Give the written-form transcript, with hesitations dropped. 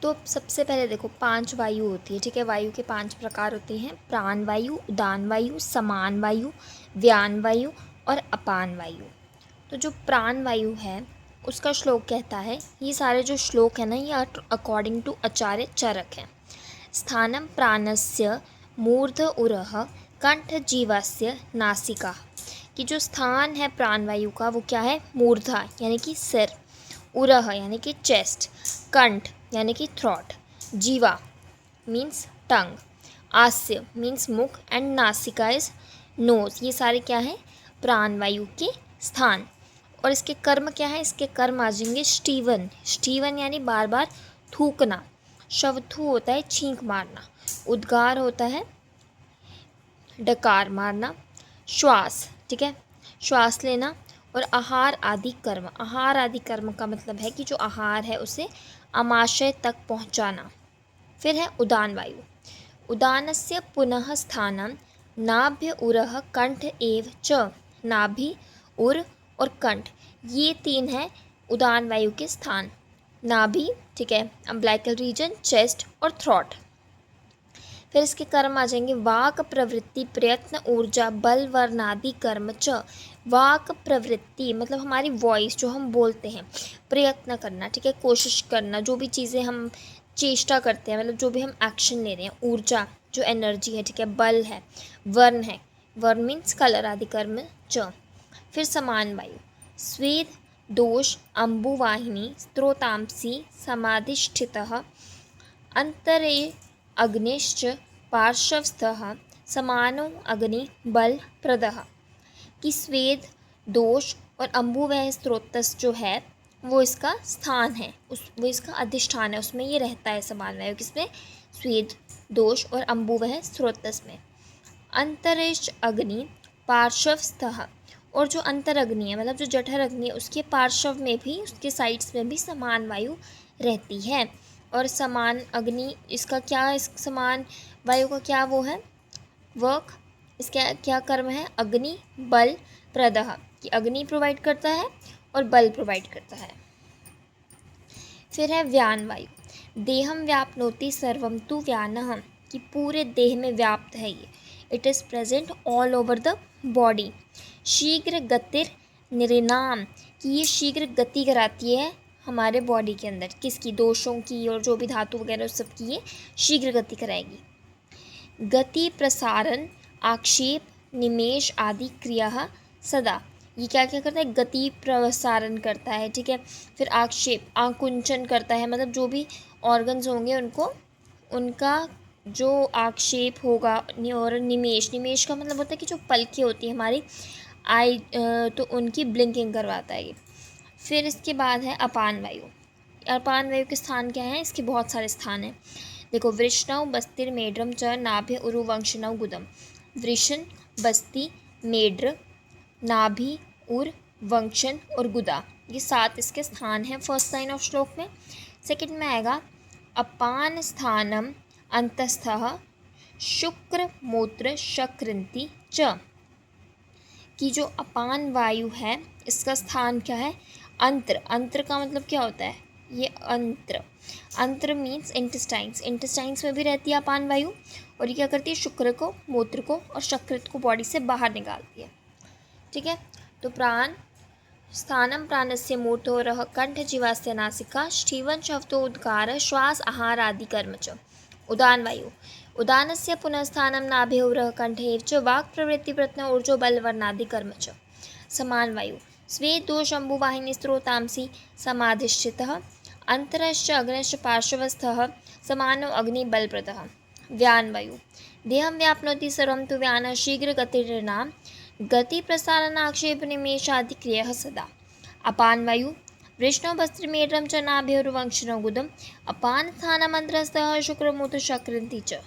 तो सबसे पहले देखो 5 वायु होती है, ठीक है। वायु के 5 प्रकार होते हैं, प्राण वायु, उदान वायु, समान वायु, व्यान वायु और अपान वायु। तो जो प्राण वायु है उसका श्लोक कहता है, ये सारे जो श्लोक है ना ये अकॉर्डिंग टू आचार्य चरक हैं। स्थानम प्राणस्य मूर्ध उरः कंठ जीवस्य नासिका, कि जो स्थान है प्राणवायु का वो क्या है, मूर्धा यानी कि सिर, उरह यानी कि चेस्ट, कंठ यानी कि थ्रोट, जीवा मीन्स टंग, आस्य मीन्स मुख एंड नासिका इज नोज। ये सारे क्या है, प्राणवायु के स्थान। और इसके कर्म क्या है, इसके कर्म आ जाएंगे स्टीवन, स्टीवन यानी बार बार थूकना, शवथू होता है छींक मारना, उद्गार होता है डकार मारना, श्वास, ठीक है, श्वास लेना, और आहार आदि कर्म। आहार आदि कर्म का मतलब है कि जो आहार है उसे आमाशय तक पहुंचाना। फिर है उदान वायु। उदानस्य पुनः स्थानम नाभ्य उरः कंठ एव च, नाभि, उर और कंठ, ये 3 है उदान वायु के स्थान। नाभि, ठीक है, अम्बिलिकल रीजन, चेस्ट और थ्रोट। फिर इसके कर्म आ जाएंगे वाक प्रवृत्ति, प्रयत्न, ऊर्जा, बल, वर्णादि कर्म च। वाक प्रवृत्ति मतलब हमारी वॉइस, जो हम बोलते हैं, प्रयत्न करना, ठीक है, कोशिश करना, जो भी चीज़ें हम चेष्टा करते हैं, मतलब जो भी हम एक्शन ले रहे हैं। ऊर्जा जो एनर्जी है, ठीक है, बल है, वर्ण है, वर्ण मीन्स कलर आदि कर्म च। फिर समान वायु, स्वेद, दोष, अम्बुवाहिनी, स्त्रोतांसी, समाधिष्ठितः, अंतरे अग्निश्च पार्श्वस्थः, समानो अग्नि बल प्रदः, कि स्वेद, दोष और अम्बुवह स्त्रोतस जो है वो इसका स्थान है, वो इसका अधिष्ठान है, उसमें ये रहता है समान वायु, किसमें, स्वेद, दोष और अम्बुवह स्त्रोतस में। अंतरिक्ष अग्नि पार्श्वस्थः, और जो अंतर अग्नि है मतलब जो जठर अग्नि है उसके पार्श्व में भी, उसके साइड्स में भी समान वायु रहती है। और समान अग्नि इसका क्या, इस समान वायु का क्या वो है, वर्क, इसका क्या कर्म है, अग्नि बल प्रदः, कि अग्नि प्रोवाइड करता है और बल प्रोवाइड करता है। फिर है व्यान वायु, देहम व्याप्नोति सर्वम तु व्यानः, कि पूरे देह में व्याप्त है ये, it is present all over the body. शीघ्र गतिर निरिनाम, कि ये शीघ्र गति कराती है हमारे बॉडी के अंदर, किसकी, दोषों की और जो भी धातु वगैरह उस सब की ये शीघ्र गति कराएगी। गति प्रसारण आक्षेप निमेश आदि क्रिया सदा, ये क्या क्या करता है, गति प्रसारण करता है, ठीक है। फिर आक्षेप, आकुंचन करता है, मतलब जो भी ऑर्गन्स होंगे उनको, उनका जो आक्षेप होगा, और निमेश, निमेश का मतलब होता है कि जो पलकें होती है हमारी आई, तो उनकी ब्लिंकिंग करवाता है ये। फिर इसके बाद है अपान वायु। अपान वायु के स्थान क्या हैं, इसके बहुत सारे स्थान हैं। देखो, वृषणव, बस्तिर, मेड्रम च नाभि उरु वंशनव गुदम। वृषण, बस्ती, मेड्र, नाभि, उर, वंशन और गुदा, ये 7 इसके स्थान हैं फर्स्ट लाइन ऑफ श्लोक में। सेकंड में आएगा अपान स्थानम अंतस्थः शुक्र मूत्र शकृंति च, कि जो अपान वायु है इसका स्थान क्या है, अंत्र। अंत्र का मतलब क्या होता है, ये अंत्र, अंत्र मीन्स इंटेस्टाइन्स, इंटेस्टाइन्स में भी रहती है अपान वायु, और ये क्या करती है, शुक्र को, मूत्र को और शकृत को बॉडी से बाहर निकालती है, ठीक है। तो प्राण, स्थानम प्राणस्य मूर्धोरः कंठ जीवास्य नासिका, स्टीवन शब्दो उद्गार, श्वास, आहार आदि कर्म च। उदान वायु, उदानस्य पुनः स्थानम नाभिउरः कंठे च, वाक् प्रवृत्ति प्रयत्न ऊर्जो बल वर्णादि कर्म च। समान वायु, स्वेद, दोष, अम्बुवाहिनी, स्त्रोतांसी, समाधिष्ठितः, अंतरश्च अग्निश्च पार्श्वस्थः, समानो अग्नि बल प्रदः। व्यान वायु, देहम व्याप्नोति सर्वं तु व्यानः, शीघ्र गतिर्नाम, गति प्रसारण आक्षेप निमेश आदि क्रियः सदा। अपान वायु, वृषणव, बस्त्र, मेड्रम च नाभिर्वंशनव गुदम। अपान स्थानम अंतरस्थः शुक्रमूत्र शकृंति च।